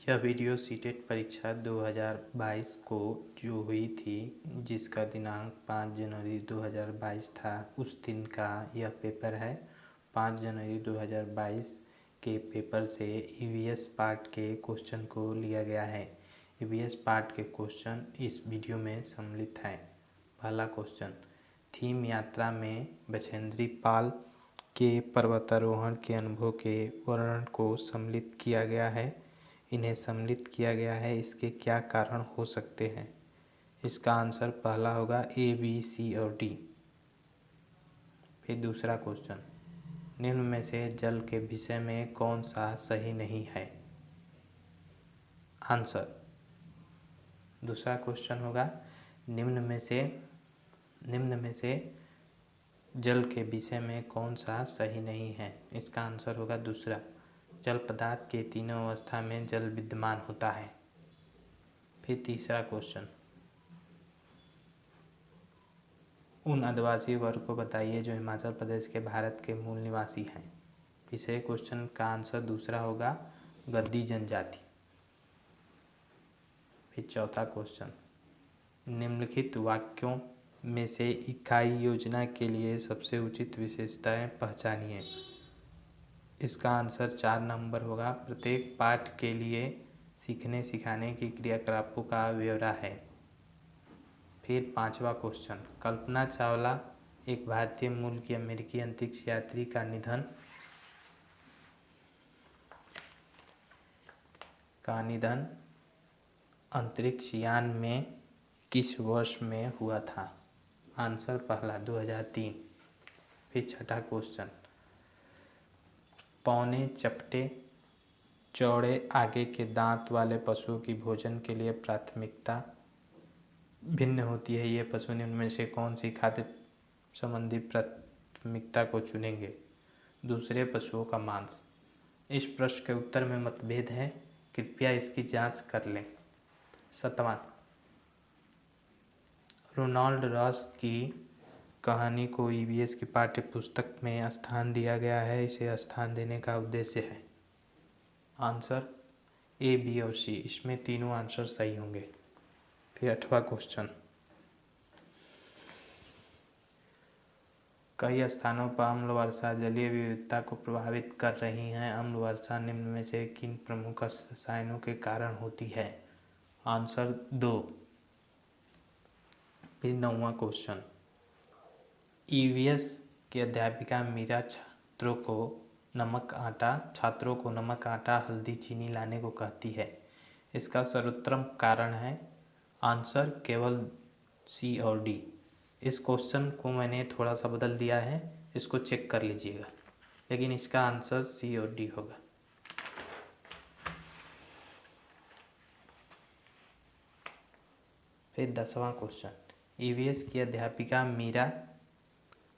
यह video CTET परीक्षा 2022 को जो हुई थी, जिसका दिनांक 5 जनवरी 2022 था, उस दिन का यह पेपर है। 5 जनवरी 2022 के पेपर से ईवीएस पार्ट के क्वेश्चन को लिया गया है। ईवीएस पार्ट के क्वेश्चन इस वीडियो में सम्मिलित हैं। पहला क्वेश्चन, थीम यात्रा में बछेंद्री पाल के पर्वतारोहण के अनुभव के वर्णन को सम्मिलित किया गया है। इन्हें सम्मिलित किया गया है, इसके क्या कारण हो सकते हैं? इसका आंसर पहला होगा ए, बी, सी और डी। फिर दूसरा क्वेश्चन, निम्न में से जल के विषय में कौन सा सही नहीं है? आंसर, दूसरा क्वेश्चन होगा निम्न में से जल के विषय में कौन सा सही नहीं है? इसका आंसर होगा दूसरा, जल पदार्थ के तीनों अवस्था में जल विद्यमान होता है। फिर तीसरा क्वेश्चन, उन आदिवासी वर्ग को बताइए जो हिमाचल प्रदेश के भारत के मूल निवासी हैं। तीसरे क्वेश्चन का आंसर दूसरा होगा गद्दी जनजाति। फिर चौथा क्वेश्चन, निम्नलिखित वाक्यों में से इकाई योजना के लिए सबसे उचित विशेषताएं पहचानिए। इसका आंसर 4 नंबर होगा, प्रत्येक पाठ के लिए सीखने सिखाने की क्रियाकलापों का ब्यौरा है। फिर पांचवा क्वेश्चन, कल्पना चावला एक भारतीय मूल की अमेरिकी अंतरिक्ष यात्री का निधन अंतरिक्ष यान में किस वर्ष में हुआ था? आंसर पहला 2003। फिर छठा क्वेश्चन, पौने चपटे चौड़े आगे के दांत वाले पशुओं की भोजन के लिए प्राथमिकता भिन्न होती है। ये पशु निम्न में से कौन सी खाद्य संबंधी प्राथमिकता को चुनेंगे? दूसरे पशुओं का मांस। इस प्रश्न के उत्तर में मतभेद है, कृपया इसकी जांच कर लें। 7वां, रोनाल्ड रॉस की कहानी को ईवीएस की पाठ्य पुस्तक में स्थान दिया गया है, इसे स्थान देने का उद्देश्य है। आंसर ए, बी और सी, इसमें तीनों आंसर सही होंगे। फिर 8वां क्वेश्चन, कई स्थानों पर अम्ल वर्षा जलीय विविधता को प्रभावित कर रही है। अम्ल वर्षा निम्न में से किन प्रमुख रसायनों के कारण होती है? आंसर 2। फिर 9वां क्वेश्चन, ईवीएस की अध्यापिका मीरा छात्रों को नमक, आटा, हल्दी, चीनी लाने को कहती है। इसका सर्वोत्तम कारण है? आंसर केवल सी और डी। इस क्वेश्चन को मैंने थोड़ा सा बदल दिया है, इसको चेक कर लीजिएगा, लेकिन इसका आंसर सी और डी होगा। फिर 10वां क्वेश्चन, ईवीएस की अध्यापिका मीरा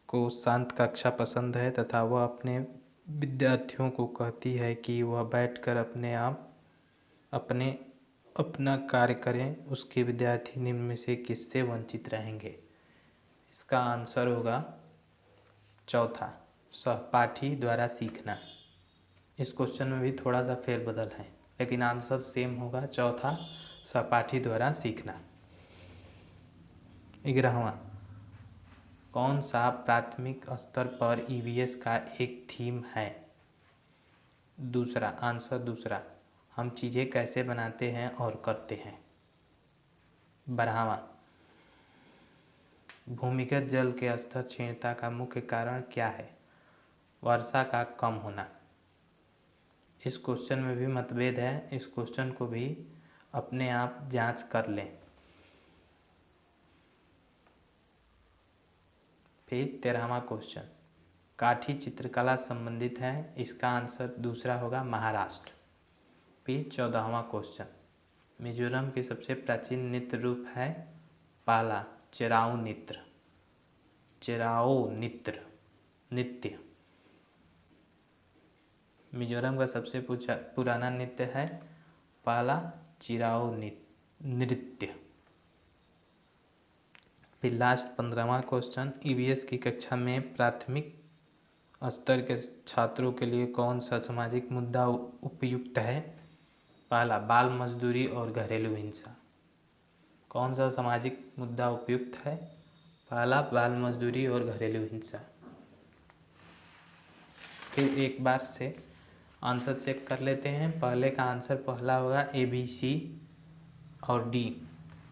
को शांत कक्षा पसंद है तथा वह अपने विद्यार्थियों को कहती है कि वह बैठकर अपना कार्य करें। उसके विद्यार्थी निम्न में से किससे वंचित रहेंगे? इसका आंसर होगा चौथा, सहपाठी द्वारा सीखना। इस क्वेश्चन में भी थोड़ा सा फेरबदल है, लेकिन आंसर सेम होगा, चौथा, सहपाठी द्वारा सीखना। 11वां, कौन सा प्राथमिक स्तर पर ईवीएस का एक थीम है? दूसरा, आंसर दूसरा, हम चीज़ें कैसे बनाते हैं और करते हैं। 12वां, भूमिगत जल के स्तर क्षीणता का मुख्य कारण क्या है? वर्षा का कम होना। इस क्वेश्चन में भी मतभेद है, इस क्वेश्चन को भी अपने आप जांच कर लें। फिर 13वां क्वेश्चन, काठी चित्रकला संबंधित है, इसका आंसर दूसरा होगा, महाराष्ट्र। फिर 14वां क्वेश्चन, मिजोरम की सबसे प्राचीन नृत्य रूप है? पहला, चेराऊ नृत्य। मिजोरम का सबसे पुराना नृत्य है? पहला, चिराओ नृत्य। फिर लास्ट 15वां क्वेश्चन, ईवीएस की कक्षा में प्राथमिक स्तर के छात्रों के लिए कौन सा सामाजिक मुद्दा उपयुक्त है? पहला, बाल मजदूरी और घरेलू हिंसा। कौन सा सामाजिक मुद्दा उपयुक्त है? पहला, बाल मजदूरी और घरेलू हिंसा। फिर एक बार से आंसर चेक कर लेते हैं। पहले का आंसर पहला होगा ए, बी, सी और डी।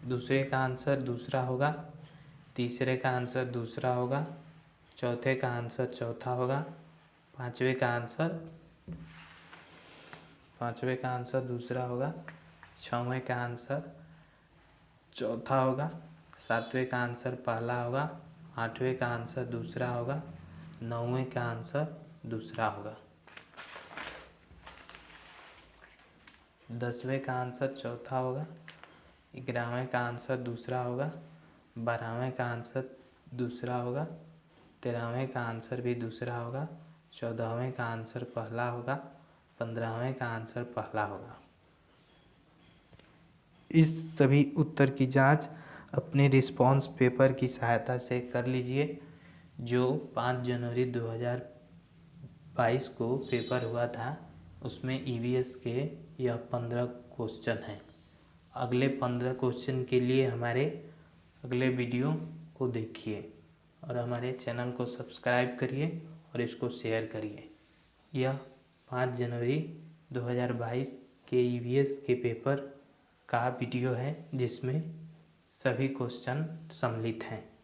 दूसरे का आंसर दूसरा होगा। तीसरे का आंसर दूसरा होगा। चौथे का आंसर चौथा होगा। पांचवे का आंसर दूसरा होगा। छठवें का आंसर चौथा होगा। सातवें का आंसर पहला होगा। आठवें का आंसर दूसरा होगा। नौवें का आंसर दूसरा होगा। 10वें का आंसर चौथा होगा। 11वें का आंसर दूसरा होगा। 12वें का आंसर दूसरा होगा। 13वें का आंसर भी दूसरा होगा। 14वें का आंसर पहला होगा। 15वें का आंसर पहला होगा। इस सभी उत्तर की जांच अपने रिस्पॉन्स पेपर की सहायता से कर लीजिए, जो 5 जनवरी 2022 को पेपर हुआ था। उसमें ईवीएस के यह 15 क्वेश्चन हैं। अगले 15 क्वेश्चन के लिए हमारे अगले वीडियो को देखिए और हमारे चैनल को सब्सक्राइब करिए और इसको शेयर करिए। यह 5 जनवरी 2022 के ईवीएस के पेपर का वीडियो है, जिसमें सभी क्वेश्चन सम्मिलित हैं।